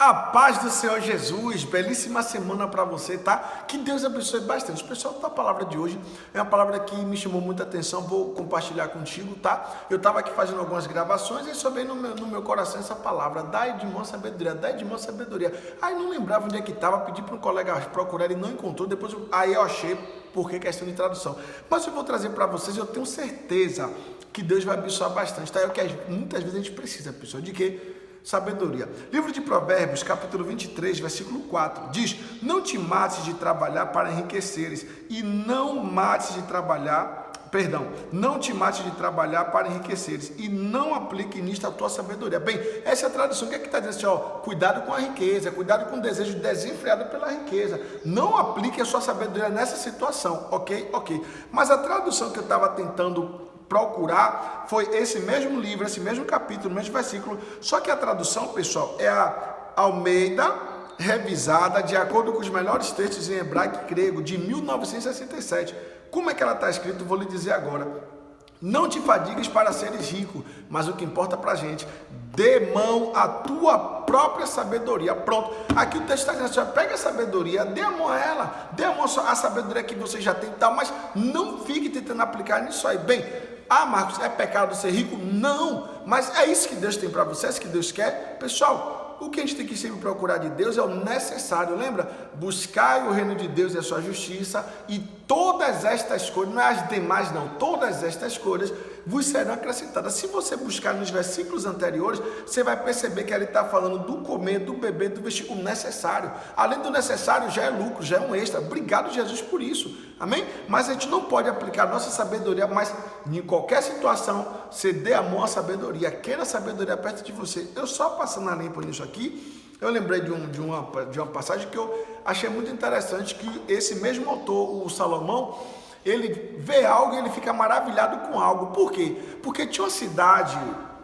A paz do Senhor Jesus, belíssima semana para você, tá? Que Deus abençoe bastante. Pessoal, a palavra de hoje é uma palavra que me chamou muita atenção, vou compartilhar contigo, tá? Eu estava aqui fazendo algumas gravações e só veio no meu coração essa palavra, dai de mão sabedoria, dai de mão sabedoria. Aí não lembrava onde é que estava, pedi para um colega procurar, ele não encontrou, depois aí eu achei, porque questão de tradução. Mas eu vou trazer para vocês, eu tenho certeza que Deus vai abençoar bastante, tá? É o que muitas vezes a gente precisa, pessoal, de quê? Sabedoria. Livro de Provérbios, capítulo 23, versículo 4, diz: não te mates de trabalhar para enriqueceres, e não te mates de trabalhar para enriqueceres, e não aplique nisto a tua sabedoria. Bem, essa é a tradução. O que é que está dizendo assim? Ó, cuidado com a riqueza, cuidado com o desejo desenfreado pela riqueza. Não aplique a sua sabedoria nessa situação, ok? Mas a tradução que eu estava tentando procurar foi esse mesmo livro, esse mesmo capítulo, mesmo versículo, só que a tradução, pessoal, é a Almeida revisada de acordo com os melhores textos em hebraico e grego de 1967. Como é que ela está escrito? Vou lhe dizer agora. Não te fadigues para seres rico, mas o que importa para a gente, dê mão à tua própria sabedoria. Pronto, aqui o texto está dizendo assim, pega a sabedoria, dê a mão a ela, dê a mão à sabedoria que você já tem e tal, mas não fique tentando aplicar nisso aí. Bem, Marcos, é pecado ser rico? Não, mas é isso que Deus tem para você, é isso que Deus quer. Pessoal, o que a gente tem que sempre procurar de Deus é o necessário, lembra? Buscai o reino de Deus e a sua justiça, e todas estas coisas, não é as demais não, todas estas coisas vos serão acrescentadas. Se você buscar nos versículos anteriores, você vai perceber que ele está falando do comer, do beber, do vestir, o necessário. Além do necessário, já é lucro, já é um extra. Obrigado, Jesus, por isso. Amém? Mas a gente não pode aplicar nossa sabedoria, mas em qualquer situação, você dê a mão à sabedoria, queira a sabedoria perto de você. Eu só passando a limpa nisso aqui, eu lembrei de uma passagem que eu achei muito interessante, que esse mesmo autor, o Salomão, ele vê algo e ele fica maravilhado com algo. Por quê? Porque tinha uma cidade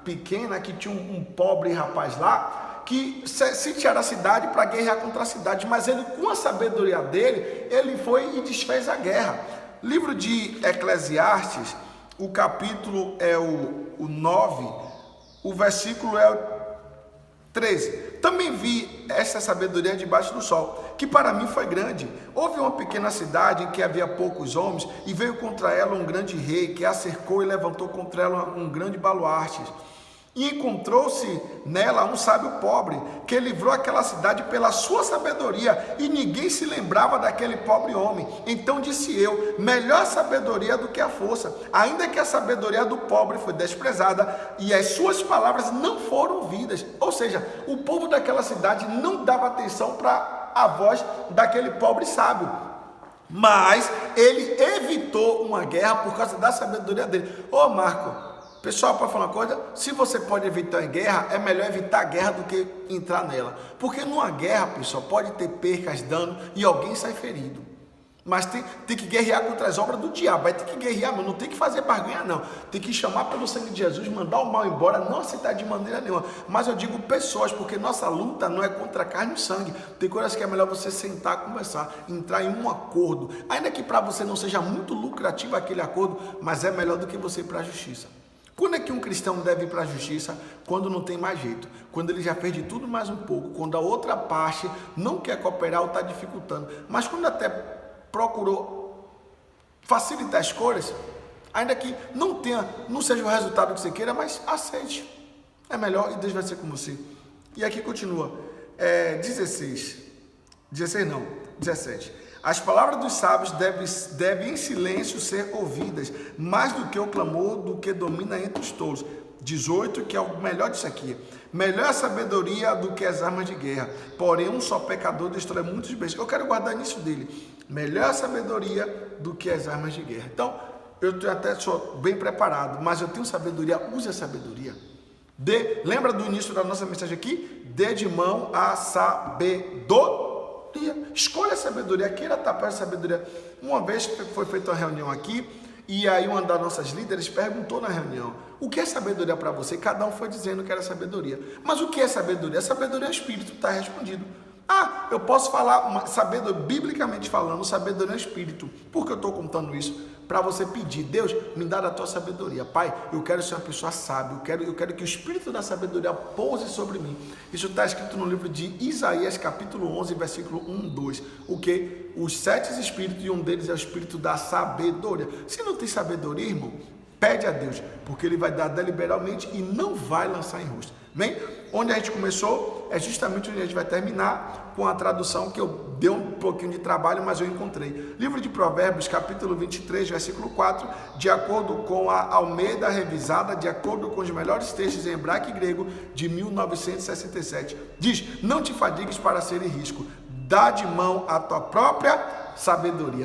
pequena que tinha um pobre rapaz lá que se tinha a cidade para guerrear contra a cidade, mas ele, com a sabedoria dele, ele foi e desfez a guerra. Livro de Eclesiastes, o capítulo é o 9, o versículo é o 13. Também vi essa sabedoria debaixo do sol, que para mim foi grande. Houve uma pequena cidade em que havia poucos homens, e veio contra ela um grande rei, que a cercou e levantou contra ela um grande baluarte. E encontrou-se nela um sábio pobre, que livrou aquela cidade pela sua sabedoria, e ninguém se lembrava daquele pobre homem. Então disse eu, melhor sabedoria do que a força, ainda que a sabedoria do pobre foi desprezada, e as suas palavras não foram ouvidas. Ou seja, o povo daquela cidade não dava atenção para a voz daquele pobre sábio. Mas ele evitou uma guerra por causa da sabedoria dele. Ô Marco, pessoal, para falar uma coisa, se você pode evitar a guerra, é melhor evitar a guerra do que entrar nela. Porque numa guerra, pessoal, pode ter percas, dano e alguém sai ferido. Mas tem que guerrear contra as obras do diabo, vai ter que guerrear, mas não tem que fazer barganha não. Tem que chamar pelo sangue de Jesus, mandar o mal embora, não aceitar de maneira nenhuma. Mas eu digo pessoas, porque nossa luta não é contra a carne e sangue. Tem coisas que é melhor você sentar, conversar, entrar em um acordo. Ainda que para você não seja muito lucrativo aquele acordo, mas é melhor do que você ir para a justiça. Quando é que um cristão deve ir para a justiça? Quando não tem mais jeito, quando ele já fez de tudo mais um pouco, quando a outra parte não quer cooperar ou está dificultando, mas quando até procurou facilitar as coisas, ainda que não seja o resultado que você queira, mas aceite, é melhor e Deus vai ser com você. E aqui continua, 17. As palavras dos sábios devem em silêncio ser ouvidas, mais do que o clamor do que domina entre os tolos. 18, que é o melhor disso aqui. Melhor a sabedoria do que as armas de guerra, porém um só pecador destrói muitos bens. Eu quero guardar nisso dele. Melhor a sabedoria do que as armas de guerra. Então, eu até sou bem preparado, mas eu tenho sabedoria, use a sabedoria. Lembra do início da nossa mensagem aqui? Dê de mão a sabedoria. Escolha a sabedoria, queira estar perto da sabedoria. Uma vez foi feita uma reunião aqui, e aí uma das nossas líderes perguntou na reunião, o que é sabedoria para você? Cada um foi dizendo que era sabedoria. Mas o que é sabedoria? A sabedoria é o Espírito, está respondido. Ah, eu posso falar, sabedoria, biblicamente falando, sabedoria é espírito. Por que eu estou contando isso? Para você pedir, Deus, me dá da tua sabedoria. Pai, eu quero ser uma pessoa sábia, eu quero que o espírito da sabedoria pouse sobre mim. Isso está escrito no livro de Isaías, capítulo 11, versículo 1, 2. O que? Os 7 espíritos e um deles é o espírito da sabedoria. Se não tem sabedoria, irmão, pede a Deus, porque Ele vai dar deliberadamente e não vai lançar em rosto. Bem, onde a gente começou é justamente onde a gente vai terminar, com a tradução que eu dei um pouquinho de trabalho, mas eu encontrei. Livro de Provérbios, capítulo 23, versículo 4, de acordo com a Almeida Revisada, de acordo com os melhores textos em hebraico e grego de 1967. Diz: não te fadigues para ser risco, dá de mão a tua própria sabedoria.